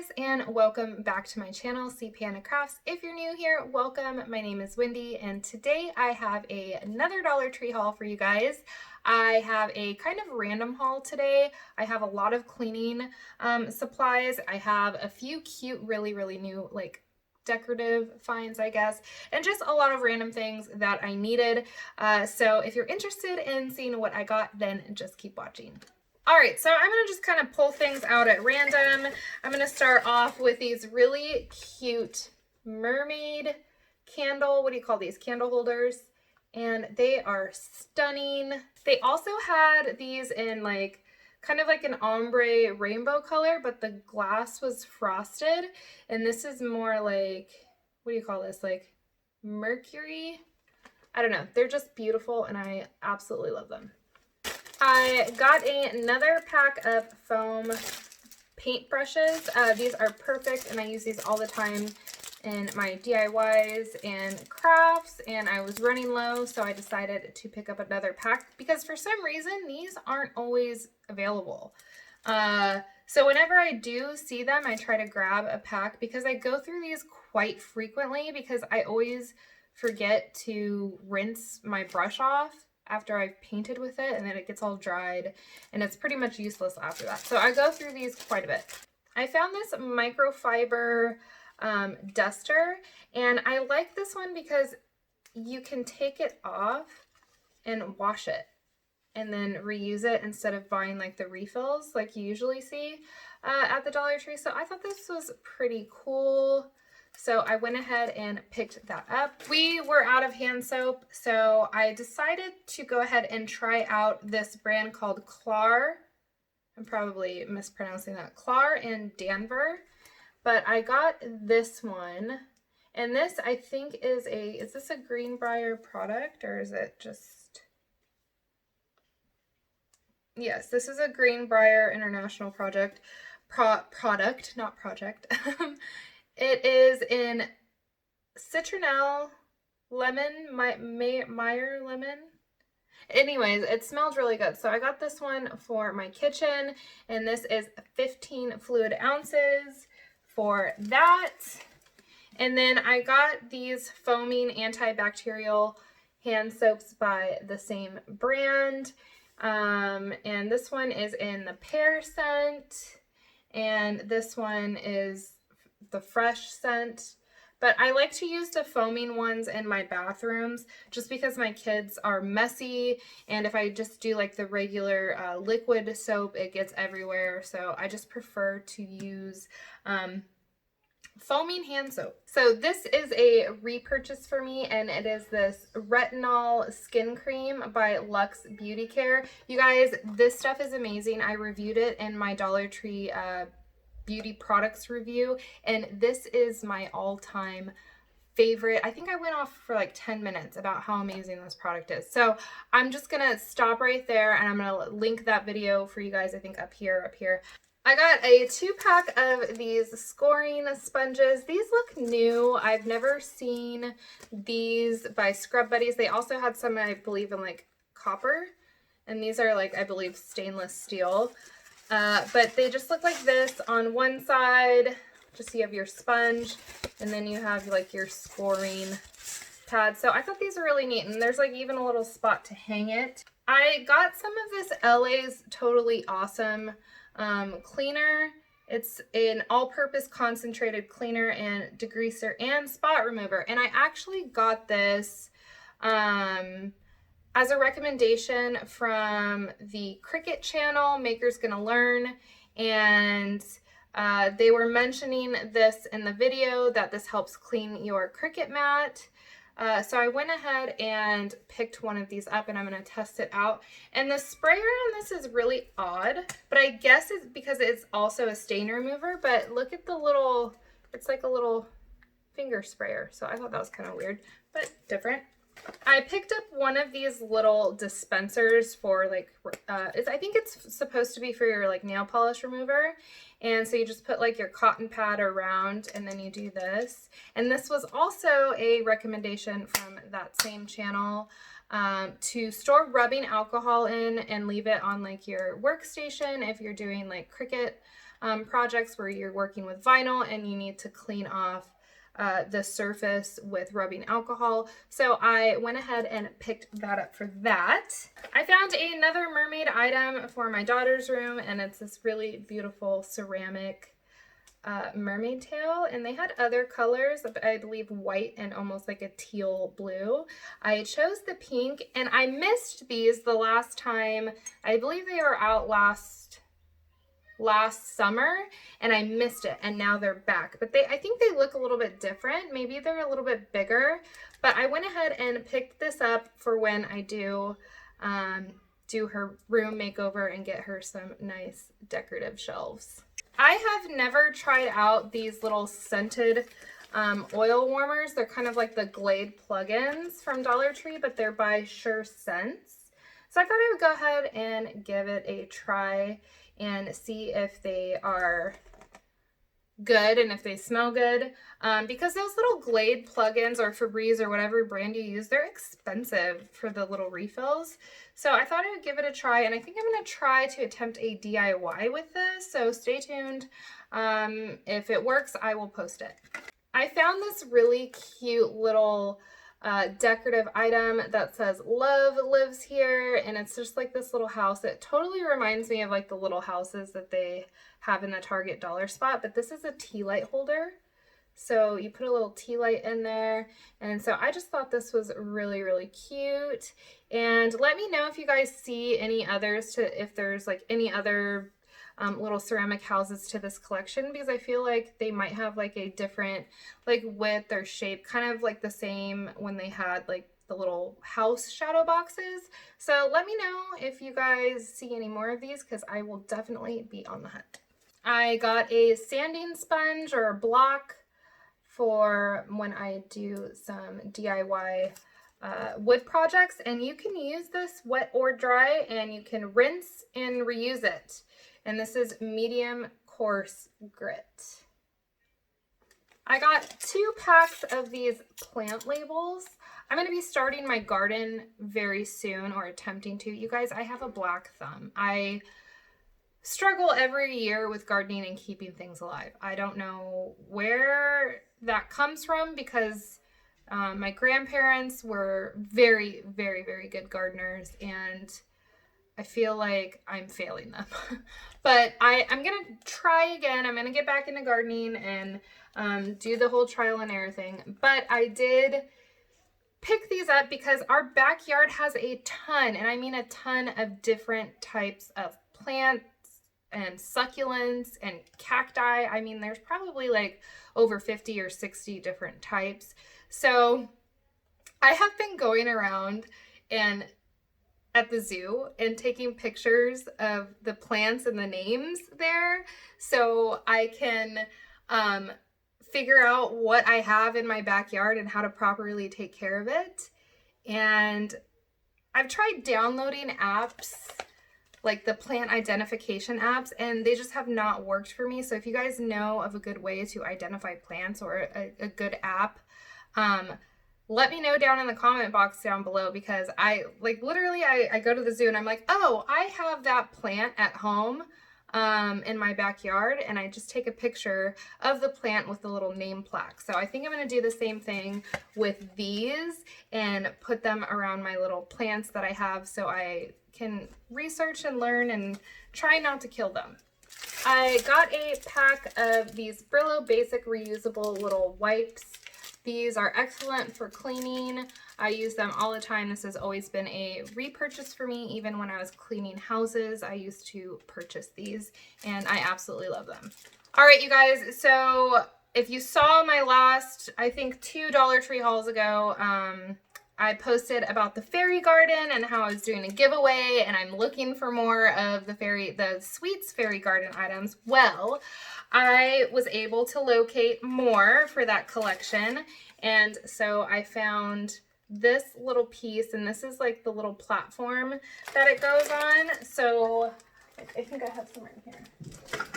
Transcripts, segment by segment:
guys, and welcome back to my channel, Panda Crafts. If you're new here, welcome. My name is Wendy, and today I have another Dollar Tree haul for you guys. I have a kind of random haul today. I have a lot of cleaning supplies. I have a few cute, really new, like, decorative finds, I guess, and just a lot of random things that I needed. So if you're interested in seeing what I got, then just keep watching. All right, so I'm gonna just kind of pull things out at random. I'm gonna start off with these really cute mermaid candle, what do you call these? Candle holders. And they are stunning. They also had these in like, kind of like an ombre rainbow color, but the glass was frosted. And this is more like, what do you call this? Like mercury? I don't know. They're just beautiful and I absolutely love them. I got another pack of foam paint brushes. These are perfect and I use these all the time in my DIYs and crafts, and I was running low, so I decided to pick up another pack because for some reason these aren't always available. So whenever I do see them, I try to grab a pack because I go through these quite frequently because I always forget to rinse my brush off after I've painted with it, and then it gets all dried and it's pretty much useless after that. So I go through these quite a bit. I found this microfiber duster, and I like this one because you can take it off and wash it and then reuse it instead of buying like the refills like you usually see at the Dollar Tree. So I thought this was pretty cool. So I went ahead and picked that up. We were out of hand soap, so I decided to go ahead and try out this brand called Clar. I'm probably mispronouncing that. Clar and Danver. But I got this one, and this I think is this a Greenbrier product, or is it just, yes, this is a Greenbrier International product, not project. It is in citronelle, lemon, Meyer lemon. Anyways, it smells really good. So I got this one for my kitchen, and this is 15 fluid ounces for that. And then I got these foaming antibacterial hand soaps by the same brand. And this one is in the pear scent, and this one is the fresh scent. But I like to use the foaming ones in my bathrooms just because my kids are messy, and if I just do like the regular liquid soap, it gets everywhere. So I just prefer to use foaming hand soap. So this is a repurchase for me, and it is this retinol skin cream by Luxe Beauty Care. You guys, this stuff is amazing. I reviewed it in my Dollar Tree beauty products review, and this is my all-time favorite. I think I went off for like 10 minutes about how amazing this product is. So I'm just gonna stop right there, and I'm gonna link that video for you guys, I think up here. I got a 2-pack of these scoring sponges. These look new. I've never seen these by Scrub Buddies. They also had some, I believe, in like copper, and these are like, I believe, stainless steel. But they just look like this on one side. Just you have your sponge, and then you have like your scoring pad. So I thought these are really neat, and there's like even a little spot to hang it. I got some of this LA's Totally Awesome cleaner. It's an all-purpose concentrated cleaner and degreaser and spot remover, and I actually got this as a recommendation from the Cricut channel, Maker's Gonna Learn, and they were mentioning this in the video that this helps clean your Cricut mat. So I went ahead and picked one of these up, and I'm going to test it out. And the sprayer on this is really odd, but I guess it's because it's also a stain remover. But look at the little, it's like a little finger sprayer. So I thought that was kind of weird, but different. I picked up one of these little dispensers for like, I think it's supposed to be for your like nail polish remover. And so you just put like your cotton pad around, and then you do this. And this was also a recommendation from that same channel to store rubbing alcohol in and leave it on like your workstation if you're doing like Cricut projects where you're working with vinyl and you need to clean off the surface with rubbing alcohol. So I went ahead and picked that up for that. I found another mermaid item for my daughter's room, and it's this really beautiful ceramic mermaid tail, and they had other colors, I believe white and almost like a teal blue. I chose the pink, and I missed these the last time. I believe they were out last summer, and I missed it, and now they're back. But I think they look a little bit different. Maybe they're a little bit bigger, but I went ahead and picked this up for when I do her room makeover and get her some nice decorative shelves. I have never tried out these little scented oil warmers. They're kind of like the Glade plugins from Dollar Tree, but they're by Sure Scents. So I thought I would go ahead and give it a try and see if they are good and if they smell good, because those little Glade plugins or Febreze or whatever brand you use, they're expensive for the little refills. So I thought I would give it a try, and I think I'm going to try to attempt a DIY with this, so stay tuned. If it works, I will post it. I found this really cute little decorative item that says "Love lives here," and it's just like this little house. It totally reminds me of like the little houses that they have in the Target dollar spot, but this is a tea light holder. So you put a little tea light in there, and so I just thought this was really, really cute. And let me know if you guys see any others, if there's like any other little ceramic houses to this collection, because I feel like they might have like a different like width or shape, kind of like the same when they had like the little house shadow boxes. So let me know if you guys see any more of these, because I will definitely be on the hunt. I got a sanding sponge or a block for when I do some DIY wood projects, and you can use this wet or dry, and you can rinse and reuse it. And this is medium coarse grit. I got 2 packs of these plant labels. I'm going to be starting my garden very soon, or attempting to. You guys, I have a black thumb. I struggle every year with gardening and keeping things alive. I don't know where that comes from, because my grandparents were very, very, very good gardeners, and I feel like I'm failing them. But I'm going to try again. I'm going to get back into gardening and do the whole trial and error thing. But I did pick these up because our backyard has a ton, and I mean a ton, of different types of plants and succulents and cacti. I mean, there's probably like over 50 or 60 different types. So I have been going around and at the zoo and taking pictures of the plants and the names there, so I can figure out what I have in my backyard and how to properly take care of it. And I've tried downloading apps like the plant identification apps, and they just have not worked for me. So if you guys know of a good way to identify plants or a good app, let me know down in the comment box down below, because I literally go to the zoo and I'm like, oh, I have that plant at home in my backyard, and I just take a picture of the plant with the little name plaque. So I think I'm going to do the same thing with these and put them around my little plants that I have, so I can research and learn and try not to kill them. I got a pack of these Brillo Basic reusable little wipes. These are excellent for cleaning. I use them all the time. This has always been a repurchase for me. Even when I was cleaning houses, I used to purchase these, and I absolutely love them. All right, you guys, so if you saw my last, I think 2 Dollar Tree hauls ago, I posted about the fairy garden and how I was doing a giveaway, and I'm looking for more of the Sweets fairy garden items. Well, I was able to locate more for that collection, and so I found this little piece, and this is like the little platform that it goes on. So I think I have some right here.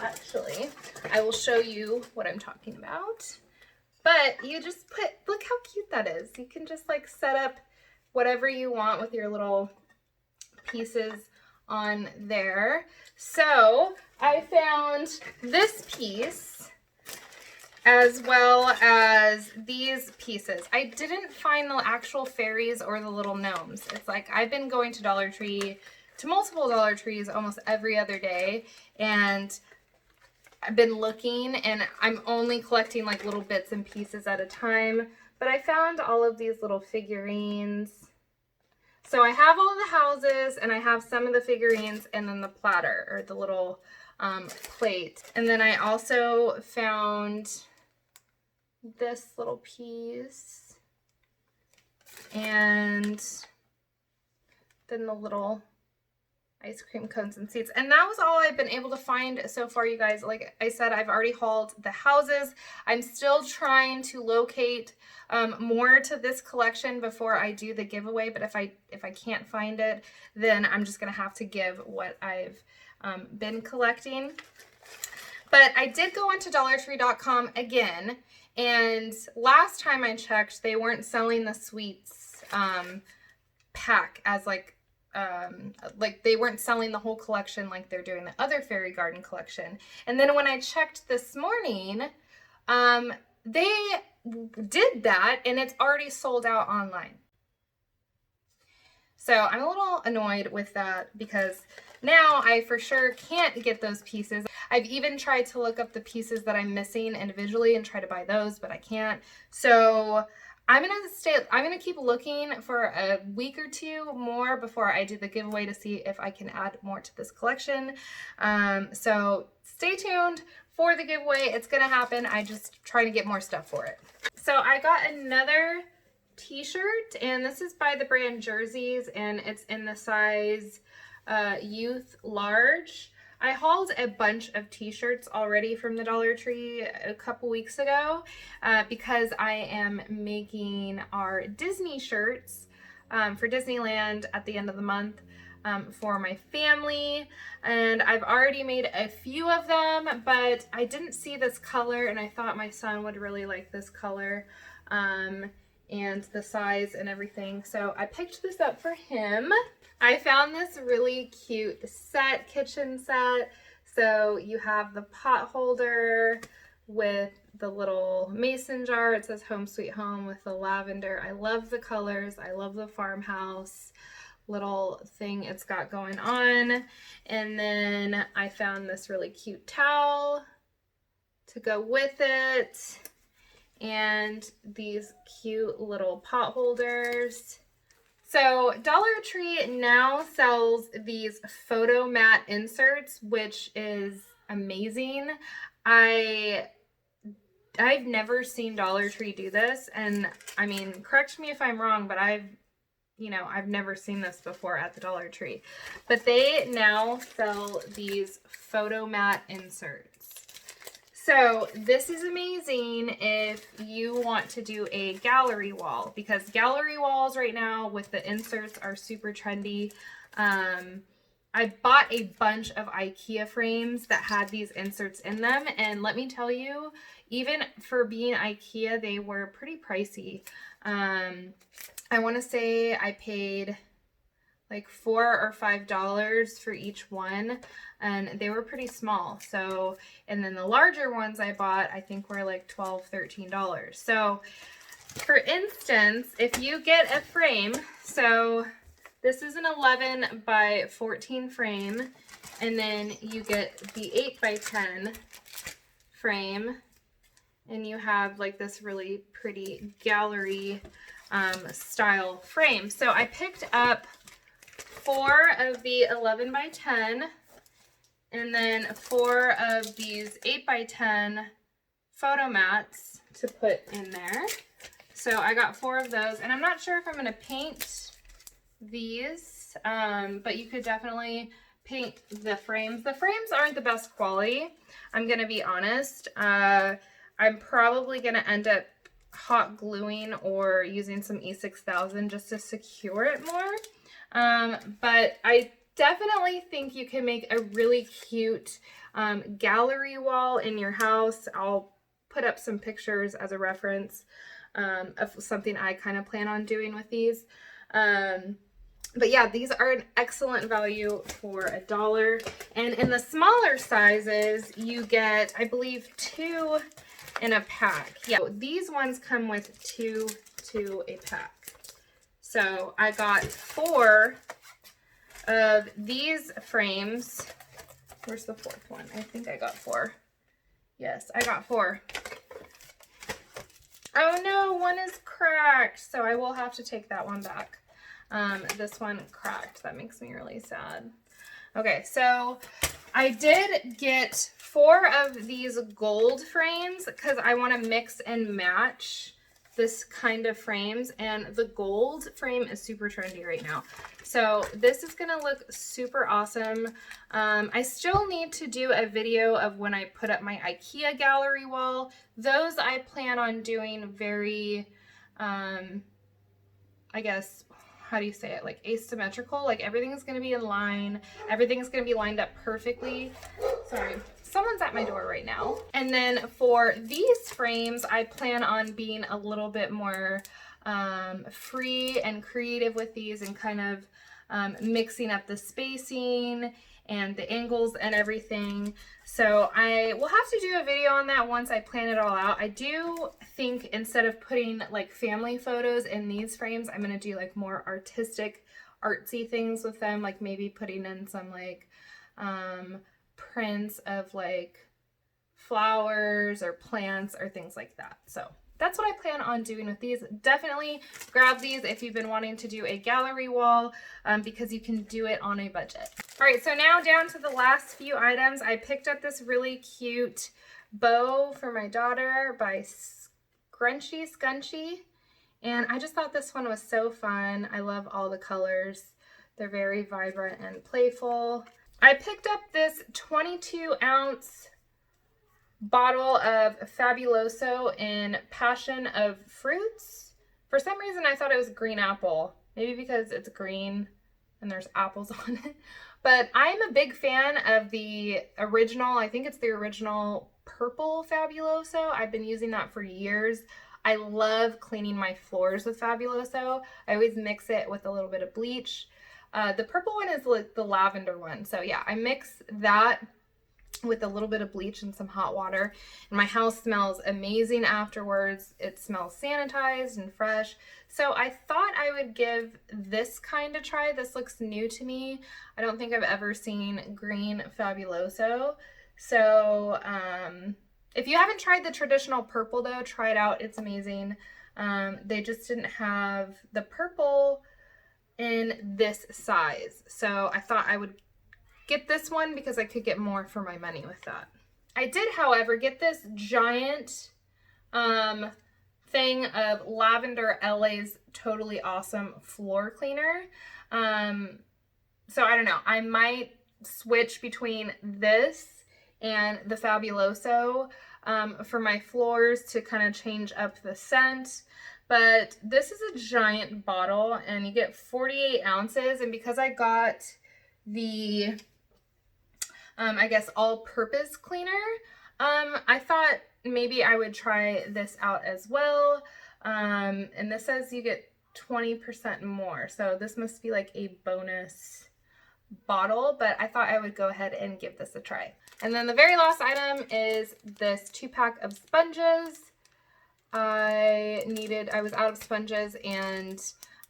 Actually, I will show you what I'm talking about. But you just look how cute that is. You can just like set up whatever you want with your little pieces on there. So I found this piece as well as these pieces. I didn't find the actual fairies or the little gnomes. It's like I've been going to Dollar Tree, to multiple Dollar Trees almost every other day, and I've been looking, and I'm only collecting like little bits and pieces at a time. But I found all of these little figurines. So I have all the houses, and I have some of the figurines, and then the platter, or the little plate. And then I also found this little piece, and then the little ice cream cones and seats. And that was all I've been able to find so far, you guys. Like I said, I've already hauled the houses. I'm still trying to locate more to this collection before I do the giveaway, but if I can't find it, then I'm just gonna have to give what I've been collecting. But I did go onto DollarTree.com again, and last time I checked, they weren't selling the sweets pack as like they weren't selling the whole collection like they're doing the other fairy garden collection. And then when I checked this morning, they did that, and it's already sold out online. So I'm a little annoyed with that, because now I for sure can't get those pieces. I've even tried to look up the pieces that I'm missing individually and try to buy those, but I can't. So I'm gonna keep looking for a week or two more before I do the giveaway to see if I can add more to this collection. So stay tuned for the giveaway. It's gonna happen. I just try to get more stuff for it. So I got another t-shirt, and this is by the brand Jerseys, and it's in the size youth large. I hauled a bunch of t-shirts already from the Dollar Tree a couple weeks ago because I am making our Disney shirts for Disneyland at the end of the month for my family, and I've already made a few of them, but I didn't see this color, and I thought my son would really like this color and the size and everything, so I picked this up for him. I found this really cute kitchen set. So you have the pot holder with the little mason jar. It says Home Sweet Home with the lavender. I love the colors. I love the farmhouse little thing it's got going on. And then I found this really cute towel to go with it, and these cute little pot holders. So Dollar Tree now sells these photo mat inserts, which is amazing. I've never seen Dollar Tree do this, and I mean, correct me if I'm wrong, but I've never seen this before at the Dollar Tree. But they now sell these photo mat inserts. So this is amazing if you want to do a gallery wall, because gallery walls right now with the inserts are super trendy. I bought a bunch of IKEA frames that had these inserts in them, and let me tell you, even for being IKEA, they were pretty pricey. I want to say I paid like $4 or $5 for each one, and they were pretty small. So, and then the larger ones I bought, I think were like $12, $13. So for instance, if you get a frame, so this is an 11 by 14 frame, and then you get the 8 by 10 frame, and you have like this really pretty gallery style frame. So I picked up 4 of the 11 by 10, and then 4 of these 8 by 10 photo mats to put in there. So I got 4 of those, and I'm not sure if I'm going to paint these, but you could definitely paint the frames. The frames aren't the best quality, I'm going to be honest. I'm probably going to end up hot gluing or using some E6000 just to secure it more. But I definitely think you can make a really cute gallery wall in your house. I'll put up some pictures as a reference of something I kind of plan on doing with these. But yeah, these are an excellent value for $1. And in the smaller sizes, you get, I believe, 2 in a pack. Yeah, these ones come with 2 a pack. So I got 4 of these frames. Where's the 4th one? I think I got 4. Yes, I got 4. Oh no, one is cracked. So I will have to take that one back. This one cracked. That makes me really sad. Okay, so I did get 4 of these gold frames because I want to mix and match this kind of frames, and the gold frame is super trendy right now. So this is gonna look super awesome. I still need to do a video of when I put up my IKEA gallery wall. Those I plan on doing very, I guess, how do you say it? Like asymmetrical, like everything's gonna be in line. Everything's gonna be lined up perfectly. Sorry, someone's at my door right now. And then for these frames, I plan on being a little bit more free and creative with these and kind of mixing up the spacing and the angles and everything. So I will have to do a video on that once I plan it all out. I do think instead of putting like family photos in these frames, I'm gonna do like more artistic, artsy things with them, like maybe putting in some like prints of like flowers or plants or things like that. So that's what I plan on doing with these. Definitely grab these if you've been wanting to do a gallery wall because you can do it on a budget. All right, so now down to the last few items. I picked up this really cute bow for my daughter by Scrunchy, and I just thought this one was so fun. I love all the colors. They're very vibrant and playful. I picked up this 22-ounce bottle of Fabuloso in Passion of Fruits. For some reason, I thought it was green apple. Maybe because it's green and there's apples on it. But I'm a big fan of the original, I think it's the original purple Fabuloso. I've been using that for years. I love cleaning my floors with Fabuloso. I always mix it with a little bit of bleach. The purple one is like the lavender one. So yeah, I mix that with a little bit of bleach and some hot water, and my house smells amazing afterwards. It smells sanitized and fresh. So I thought I would give this kind a try. This looks new to me. I don't think I've ever seen green Fabuloso. So if you haven't tried the traditional purple though, try it out. It's amazing. They just didn't have the purple in this size. So I thought I would get this one because I could get more for my money with that. I did, however, get this giant thing of Lavender LA's Totally Awesome floor cleaner. So I don't know, I might switch between this and the Fabuloso for my floors to kind of change up the scent. But this is a giant bottle and you get 48 ounces. And because I got the I guess all-purpose cleaner, I thought maybe I would try this out as well. And this says you get 20% more, so this must be like a bonus bottle, but I thought I would go ahead and give this a try. And then the very last item is this 2-pack of sponges. I was out of sponges, and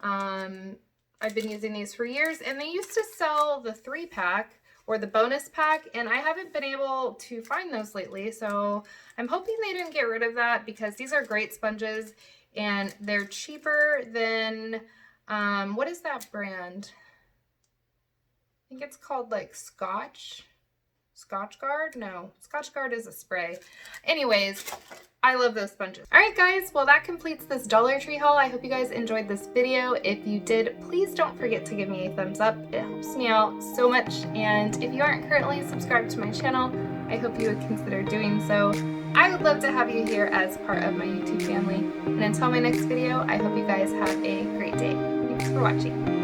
I've been using these for years, and they used to sell the 3-pack or the bonus pack, and I haven't been able to find those lately, so I'm hoping they didn't get rid of that because these are great sponges and they're cheaper than, what is that brand? I think it's called like Scotchgard? No, Scotchgard is a spray. Anyways, I love those sponges. All right, guys, well, that completes this Dollar Tree haul. I hope you guys enjoyed this video. If you did, please don't forget to give me a thumbs up. It helps me out so much. And if you aren't currently subscribed to my channel, I hope you would consider doing so. I would love to have you here as part of my YouTube family. And until my next video, I hope you guys have a great day. Thanks for watching.